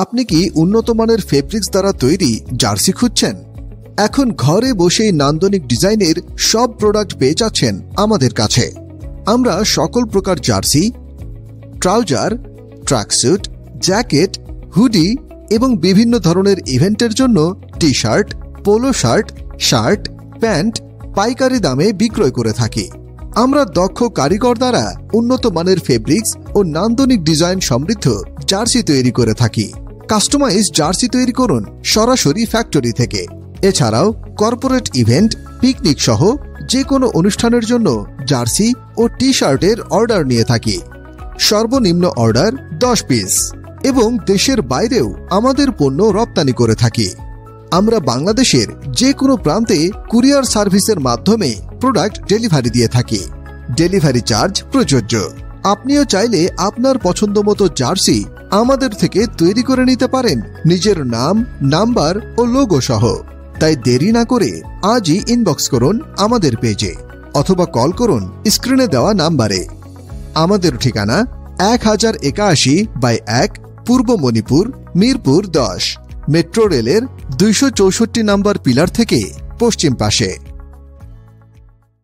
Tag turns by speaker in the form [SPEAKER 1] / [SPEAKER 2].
[SPEAKER 1] আপনি কি উন্নত মানের ফেব্রিক্স দ্বারা তৈরি জার্সি খুঁজছেন? এখন ঘরে বসেই নান্দনিক ডিজাইনের সব প্রোডাক্ট পেয়ে যাচ্ছেন আমাদের কাছে। আমরা সকল প্রকার jersey, trouser, tracksuit, jacket, hoodie এবং বিভিন্ন ধরনের ইভেন্টের জন্য T shirt, polo shirt, shirt, pant পাইকারি দামে বিক্রয় করে থাকি। আমরা দক্ষ কারিগর দ্বারা উন্নত মানের ফেব্রিক্স ও নান্দনিক ডিজাইন সমৃদ্ধ জার্সি তৈরি করে থাকি। কাস্টমাইজ জার্সি তৈরি করুন সরাসরি ফ্যাক্টরি থেকে। এছাড়াও কর্পোরেট ইভেন্ট, পিকনিক সহ যে কোনো অনুষ্ঠানের জন্য জার্সি ও টি শার্টের অর্ডার নিয়ে থাকি। সর্বনিম্ন অর্ডার 10 পিস এবং দেশের বাইরেও আমাদের পণ্য রপ্তানি করে থাকি। আমরা বাংলাদেশের যে কোনো প্রান্তে কুরিয়ার সার্ভিসের মাধ্যমে প্রোডাক্ট ডেলিভারি দিয়ে থাকি। ডেলিভারি চার্জ প্রযোজ্য। আপনিও চাইলে আপনার পছন্দমতো জার্সি আমাদের থেকে তৈরি করে নিতে পারেন নিজের নাম, নাম্বার ও লোগো সহ। তাই দেরি না করে আজই ইনবক্স করুন আমাদের পেজে অথবা কল করুন স্ক্রিনে দেওয়া নাম্বারে। আমাদের ঠিকানা 1081/1 পূর্ব মণিপুর, মিরপুর 10, মেট্রো রেলের 264 নম্বর পিলার থেকে পশ্চিম পাশে।